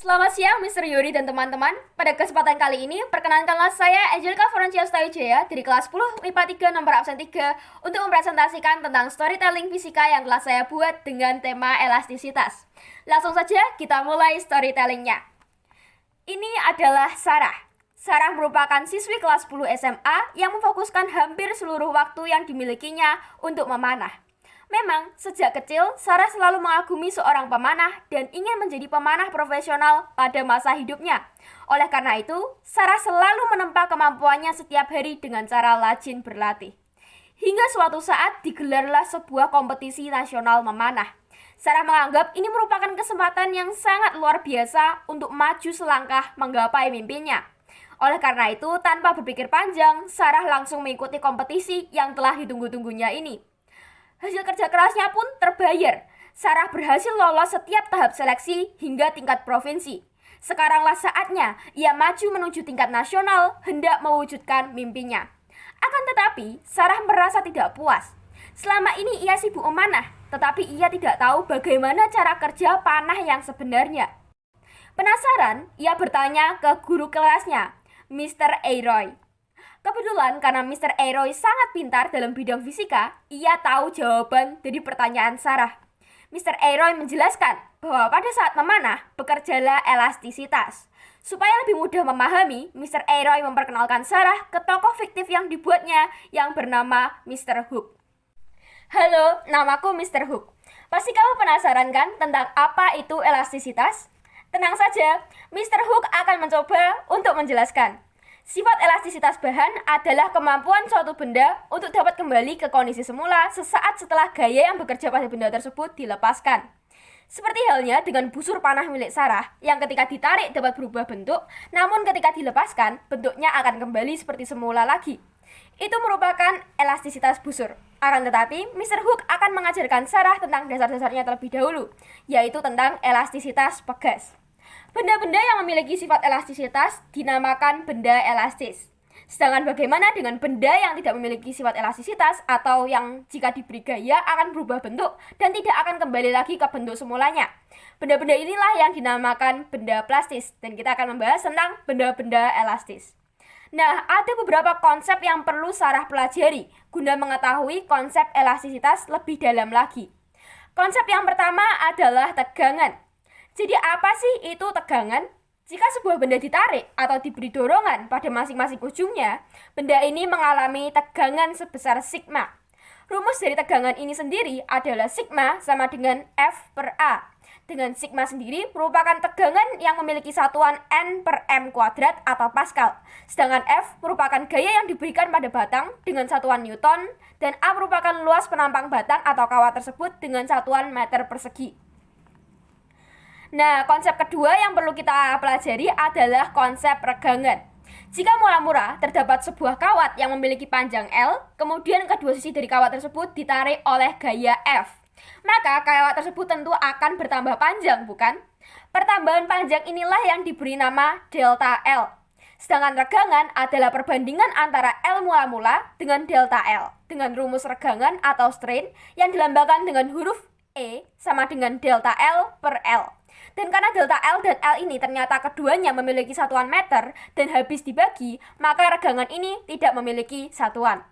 Selamat siang, Mr. Yuri dan teman-teman. Pada kesempatan kali ini, perkenankanlah saya Angelica Florencia Stawijaya dari kelas 10 MIPA 3 nomor absen 3 untuk mempresentasikan tentang storytelling fisika yang telah saya buat dengan tema elastisitas. Langsung saja kita mulai storytellingnya. Ini adalah Sarah. Sarah merupakan siswi kelas 10 SMA yang memfokuskan hampir seluruh waktu yang dimilikinya untuk memanah. Memang, sejak kecil, Sarah selalu mengagumi seorang pemanah dan ingin menjadi pemanah profesional pada masa hidupnya. Oleh karena itu, Sarah selalu menempa kemampuannya setiap hari dengan cara rajin berlatih. Hingga suatu saat digelarlah sebuah kompetisi nasional memanah. Sarah menganggap ini merupakan kesempatan yang sangat luar biasa untuk maju selangkah menggapai mimpinya. Oleh karena itu, tanpa berpikir panjang, Sarah langsung mengikuti kompetisi yang telah ditunggu-tunggunya ini. Hasil kerja kerasnya pun terbayar. Sarah berhasil lolos setiap tahap seleksi hingga tingkat provinsi. Sekaranglah saatnya ia maju menuju tingkat nasional, hendak mewujudkan mimpinya. Akan tetapi, Sarah merasa tidak puas. Selama ini ia sibuk memanah, tetapi ia tidak tahu bagaimana cara kerja panah yang sebenarnya. Penasaran, ia bertanya ke guru kelasnya, Mr. Aroy. Kebetulan karena Mr. Aroy sangat pintar dalam bidang fisika, ia tahu jawaban dari pertanyaan Sarah. Mr. Aroy menjelaskan bahwa pada saat memanah, bekerjalah elastisitas. Supaya lebih mudah memahami, Mr. Aroy memperkenalkan Sarah ke tokoh fiktif yang dibuatnya yang bernama Mr. Hook. Halo, namaku Mr. Hook. Pasti kamu penasaran kan tentang apa itu elastisitas? Tenang saja, Mr. Hook akan mencoba untuk menjelaskan. Sifat elastisitas bahan adalah kemampuan suatu benda untuk dapat kembali ke kondisi semula sesaat setelah gaya yang bekerja pada benda tersebut dilepaskan. Seperti halnya dengan busur panah milik Sarah yang ketika ditarik dapat berubah bentuk, namun ketika dilepaskan, bentuknya akan kembali seperti semula lagi. Itu merupakan elastisitas busur. Akan tetapi, Mr. Hook akan mengajarkan Sarah tentang dasar-dasarnya terlebih dahulu, yaitu tentang elastisitas pegas. Benda-benda yang memiliki sifat elastisitas dinamakan benda elastis. Sedangkan bagaimana dengan benda yang tidak memiliki sifat elastisitas atau yang jika diberi gaya akan berubah bentuk dan tidak akan kembali lagi ke bentuk semulanya? Benda-benda inilah yang dinamakan benda plastis dan kita akan membahas tentang benda-benda elastis. Nah, ada beberapa konsep yang perlu Sarah pelajari guna mengetahui konsep elastisitas lebih dalam lagi. Konsep yang pertama adalah tegangan. Jadi apa sih itu tegangan? Jika sebuah benda ditarik atau diberi dorongan pada masing-masing ujungnya, benda ini mengalami tegangan sebesar sigma. Rumus dari tegangan ini sendiri adalah sigma sama dengan F per A. Dengan sigma sendiri merupakan tegangan yang memiliki satuan N per M kuadrat atau Pascal. Sedangkan F merupakan gaya yang diberikan pada batang dengan satuan Newton, dan A merupakan luas penampang batang atau kawat tersebut dengan satuan meter persegi. Nah, konsep kedua yang perlu kita pelajari adalah konsep regangan. Jika mula-mula terdapat sebuah kawat yang memiliki panjang L, kemudian kedua sisi dari kawat tersebut ditarik oleh gaya F, maka kawat tersebut tentu akan bertambah panjang, bukan? Pertambahan panjang inilah yang diberi nama delta L. Sedangkan regangan adalah perbandingan antara L mula-mula dengan delta L dengan rumus regangan atau strain yang dilambangkan dengan huruf E sama dengan delta L per L. Dan karena delta L dan L ini ternyata keduanya memiliki satuan meter dan habis dibagi, maka regangan ini tidak memiliki satuan.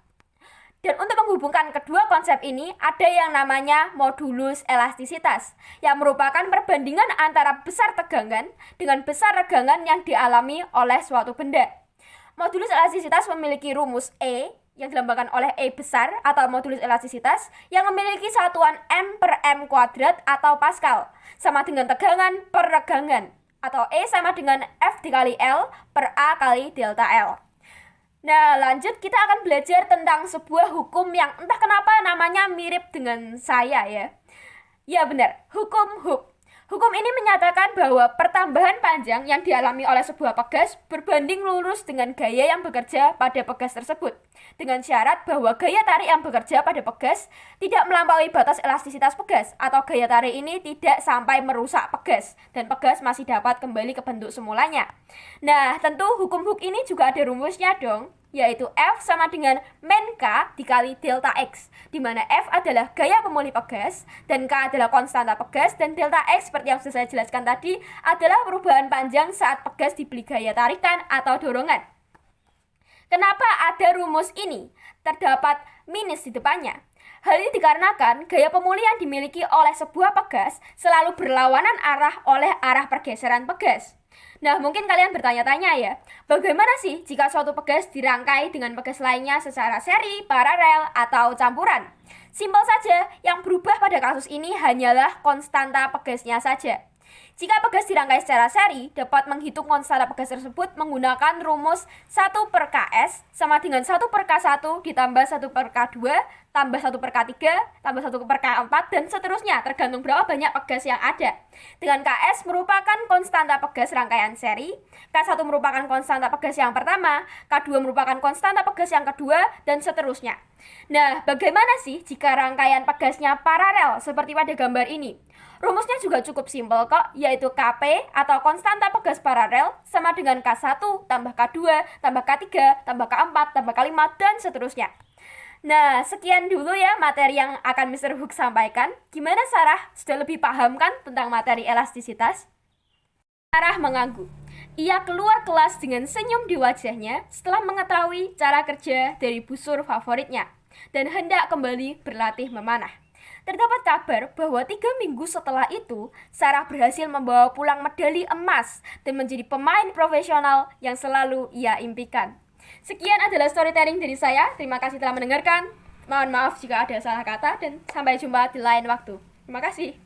Dan untuk menghubungkan kedua konsep ini, ada yang namanya modulus elastisitas, yang merupakan perbandingan antara besar tegangan dengan besar regangan yang dialami oleh suatu benda. Modulus elastisitas memiliki rumus E, yang dilambangkan oleh E besar atau modulus elastisitas yang memiliki satuan M per M kuadrat atau Pascal sama dengan tegangan per regangan atau E sama dengan F dikali L per A kali delta L. Nah, lanjut kita akan belajar tentang sebuah hukum yang entah kenapa namanya mirip dengan saya ya. Ya benar, hukum Hooke. Hukum ini menyatakan bahwa pertambahan panjang yang dialami oleh sebuah pegas berbanding lurus dengan gaya yang bekerja pada pegas tersebut, dengan syarat bahwa gaya tarik yang bekerja pada pegas tidak melampaui batas elastisitas pegas atau gaya tarik ini tidak sampai merusak pegas dan pegas masih dapat kembali ke bentuk semulanya. Nah, tentu hukum Hooke ini juga ada rumusnya dong. yaitu F sama dengan min K dikali delta X, di mana F adalah gaya pemulih pegas, dan K adalah konstanta pegas, dan delta X seperti yang sudah saya jelaskan tadi adalah perubahan panjang saat pegas diberi gaya tarikan atau dorongan. Kenapa ada rumus ini? Terdapat minus di depannya. Hal ini dikarenakan gaya pemulih yang dimiliki oleh sebuah pegas selalu berlawanan arah oleh arah pergeseran pegas. Nah, mungkin kalian bertanya-tanya ya, bagaimana sih jika suatu pegas dirangkai dengan pegas lainnya secara seri, paralel, atau campuran? Simpel saja, yang berubah pada kasus ini hanyalah konstanta pegasnya saja. Jika pegas dirangkai secara seri, dapat menghitung konstanta pegas tersebut menggunakan rumus 1/Ks sama dengan 1/K1 ditambah 1/K2 tambah 1/K3 tambah 1/K4 dan seterusnya, tergantung berapa banyak pegas yang ada. Dengan Ks merupakan konstanta pegas rangkaian seri, K1 merupakan konstanta pegas yang pertama, K2 merupakan konstanta pegas yang kedua, dan seterusnya. Nah, bagaimana sih jika rangkaian pegasnya paralel seperti pada gambar ini? Rumusnya juga cukup simpel kok, yaitu Kp atau konstanta pegas paralel sama dengan K1 tambah K2 tambah K3 tambah K4 tambah K5 dan seterusnya. Nah, sekian dulu ya materi yang akan Mr. Hook sampaikan. Gimana Sarah? Sudah lebih paham kan tentang materi elastisitas? Sarah mengangguk. Ia keluar kelas dengan senyum di wajahnya setelah mengetahui cara kerja dari busur favoritnya dan hendak kembali berlatih memanah. Terdapat kabar bahwa 3 minggu setelah itu, Sarah berhasil membawa pulang medali emas dan menjadi pemain profesional yang selalu ia impikan. Sekian adalah storytelling dari saya. Terima kasih telah mendengarkan. Mohon maaf jika ada salah kata dan sampai jumpa di lain waktu. Terima kasih.